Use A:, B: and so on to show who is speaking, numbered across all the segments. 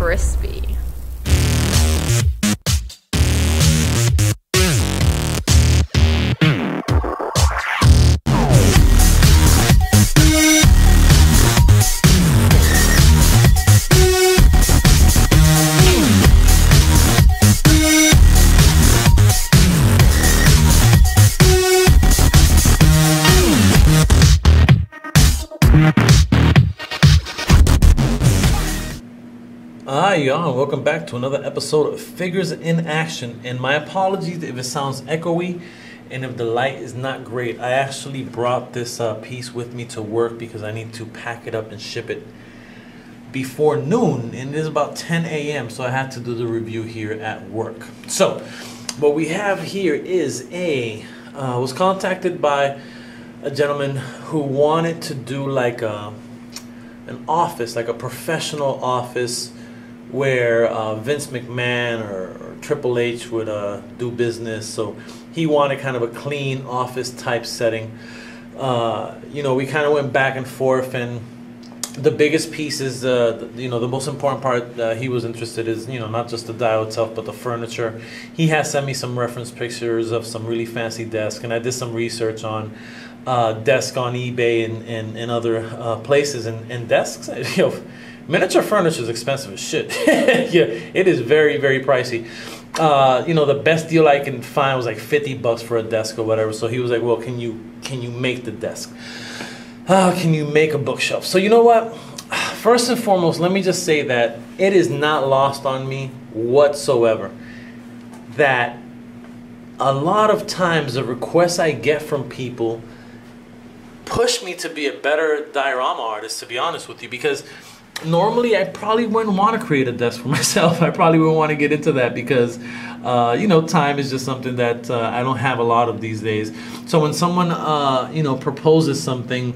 A: crispy.
B: Hi y'all, welcome back to another episode of Figures in Action, and my apologies if it sounds echoey and if the light is not great. I actually brought this piece with me to work because I need to pack it up and ship it before noon, and it is about 10 a.m. so I had to do the review here at work. So what we have here is was contacted by a gentleman who wanted to do like an office, like a professional office where Vince McMahon or Triple H would do business. So he wanted kind of a clean office type setting. You know, we kind of went back and forth, and the biggest piece is, you know, the most important part he was interested is, you know, not just the dial itself, but the furniture. He has sent me some reference pictures of some really fancy desks, and I did some research on desks on eBay and other places, and desks, you know, miniature furniture is expensive as shit. Yeah, it is very, very pricey. You know, the best deal I can find was like $50 for a desk or whatever. So he was like, well, can you make the desk? Can you make a bookshelf? So you know what? First and foremost, let me just say that it is not lost on me whatsoever that a lot of times the requests I get from people push me to be a better diorama artist, to be honest with you, because normally I probably wouldn't want to create a desk for myself. I probably wouldn't want to get into that because, you know, time is just something that I don't have a lot of these days. So when someone, you know, proposes something,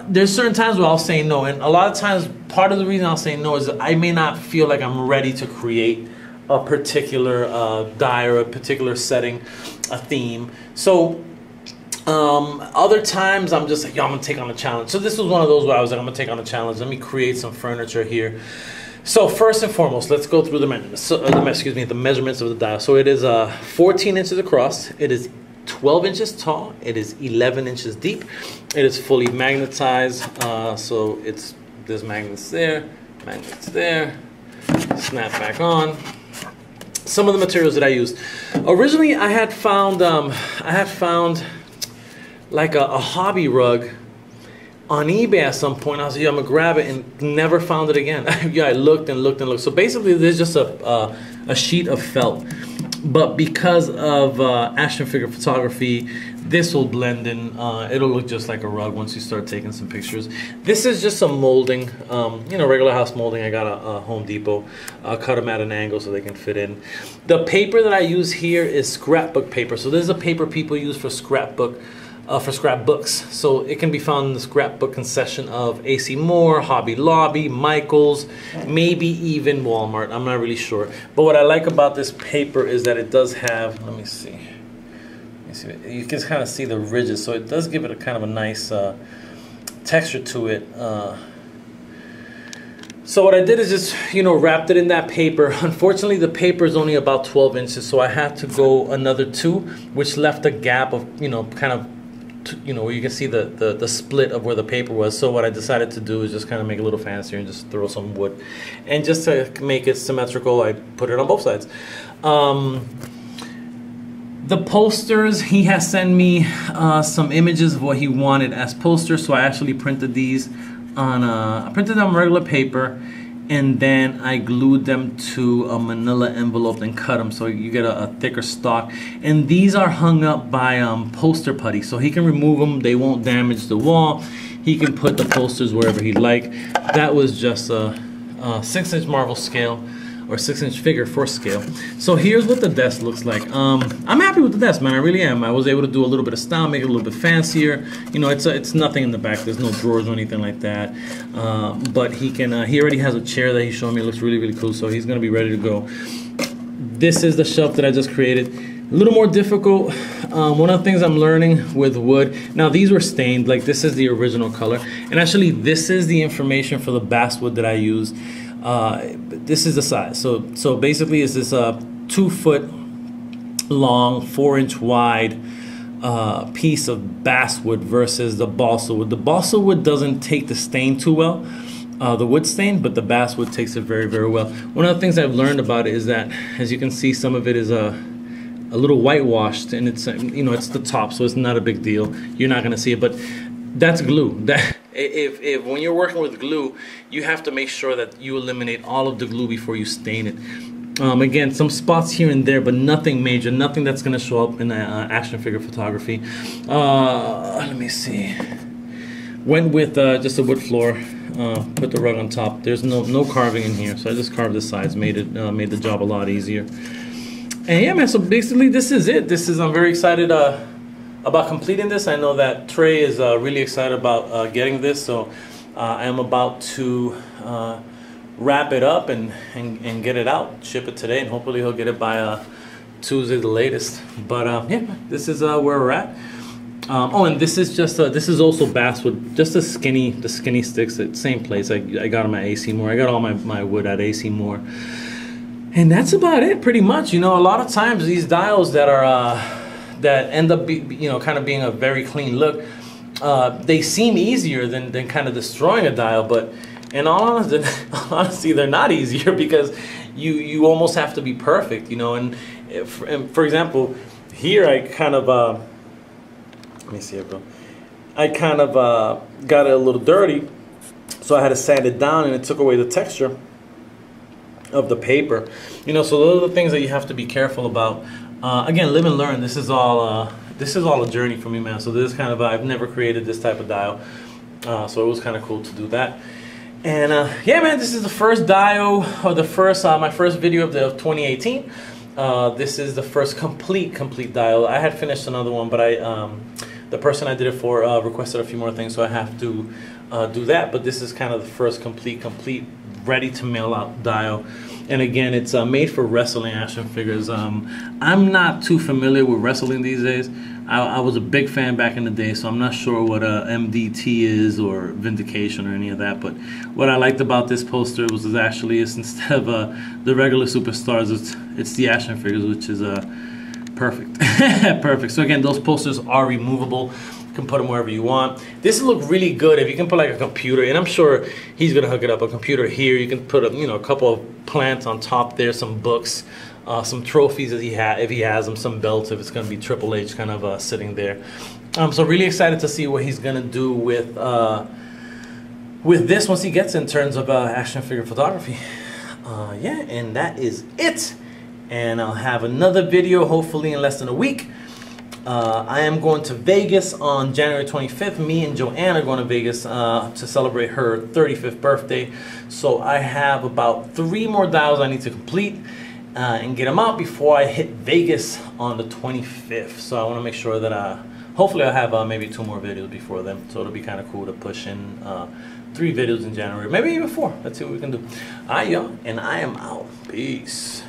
B: there's certain times where I'll say no. And a lot of times, part of the reason I'll say no is that I may not feel like I'm ready to create a particular die or a particular setting, a theme. So other times I'm just like, yo, I'm gonna take on a challenge. So this was one of those where I was like, I'm gonna take on a challenge. Let me create some furniture here. So first and foremost, let's go through the measurements. So, the measurements of the dial. So it is 14 inches across. It is 12 inches tall. It is 11 inches deep. It is fully magnetized. So there's magnets there, snap back on. Some of the materials that I used. Originally, I had found like a hobby rug on eBay at some point. I was like, yeah, I'm gonna grab it, and never found it again. Yeah, I looked and looked and looked. So basically, there's just a sheet of felt. But because of action figure photography, this will blend in. It'll look just like a rug once you start taking some pictures. This is just some molding, you know, regular house molding. I got a Home Depot. Cut them at an angle so they can fit in. The paper that I use here is scrapbook paper. So this is a paper people use for scrapbooks. So it can be found in the scrapbook concession of AC Moore, Hobby Lobby, Michaels, maybe even Walmart. I'm not really sure. But what I like about this paper is that it does have, let me see. You can kind of see the ridges, so it does give it a kind of a nice texture to it. So what I did is just, you know, wrapped it in that paper. Unfortunately, the paper is only about 12 inches, so I had to go another 2, which left a gap of, you know, kind of, you know, where you can see the split of where the paper was. So what I decided to do is just kind of make it a little fancier and just throw some wood. And just to make it symmetrical, I put it on both sides. The posters, he has sent me some images of what he wanted as posters. So I actually printed these on I printed them on regular paper, and then I glued them to a manila envelope and cut them so you get a thicker stock. And these are hung up by poster putty, so he can remove them. They won't damage the wall. He can put the posters wherever he'd like. That was just a 6-inch Marvel scale, or 6-inch figure for scale. So here's what the desk looks like. I'm happy with the desk, man. I really am. I was able to do a little bit of style, make it a little bit fancier. You know, it's nothing in the back. There's no drawers or anything like that. But he can. He already has a chair that he's showing me. It looks really, really cool. So he's gonna be ready to go. This is the shelf that I just created. A little more difficult. One of the things I'm learning with wood. Now these were stained. Like this is the original color, and actually this is the information for the basswood that I use. This is the size. So basically, it's this 2 foot long, 4-inch wide piece of basswood versus the balsa wood. The balsa wood doesn't take the stain too well, the wood stain, but the basswood takes it very, very well. One of the things I've learned about it is that, as you can see, some of it is a little whitewashed, and it's it's the top, so it's not a big deal. You're not gonna see it, but that's glue. That if when you're working with glue, you have to make sure that you eliminate all of the glue before you stain it. Again, some spots here and there, but nothing major, nothing that's going to show up in action figure photography. Let me see. Went with just a wood floor. Put the rug on top. There's no carving in here, so I just carved the sides. Made the job a lot easier. And yeah, man. So basically, this is it. I'm very excited about completing this. I know that Trey is really excited about getting this, so I am about to wrap it up and get it out, ship it today, and hopefully he'll get it by Tuesday the latest. But yeah, this is where we're at. Oh, and this is just this is also basswood, just the skinny sticks at same place. I got them at AC Moore. I got all my wood at AC Moore, and that's about it, pretty much. You know, a lot of times these dials that are that end up kind of being a very clean look, they seem easier than kind of destroying a dial, but in all honesty, they're not easier, because you almost have to be perfect, And for example, here I kind of let me see it, bro. I kind of got it a little dirty, so I had to sand it down, and it took away the texture of the paper. So those are the things that you have to be careful about. Again, live and learn. This is all a journey for me, man. So this is kind of I've never created this type of dial, so it was kind of cool to do that. And yeah, man, this is the first dial, or the first my first video of 2018. This is the first complete dial. I had finished another one, but the person I did it for requested a few more things, so I have to do that. But this is kind of the first complete, ready to mail out dial. And again, it's made for wrestling action figures. I'm not too familiar with wrestling these days. I was a big fan back in the day, so I'm not sure what MDT is or Vindication or any of that. But what I liked about this poster was instead of the regular superstars, it's the action figures, which is perfect. Perfect. So again, those posters are removable. You can put them wherever you want. This will look really good if you can put like a computer, and I'm sure he's gonna hook it up. A computer here. You can put a couple of plants on top there, some books. Some trophies if he has them, some belts if it's going to be Triple H kind of sitting there. So really excited to see what he's going to do with this once he gets in terms of action figure photography. Yeah, and that is it. And I'll have another video hopefully in less than a week. I am going to Vegas on January 25th. Me and Joanne are going to Vegas to celebrate her 35th birthday. So I have about 3 more dials I need to complete and get them out before I hit Vegas on the 25th. So I want to make sure that hopefully I'll have maybe 2 more videos before then. So it'll be kind of cool to push in 3 videos in January, maybe even 4. Let's see what we can do. Alright, y'all, and I am out. Peace.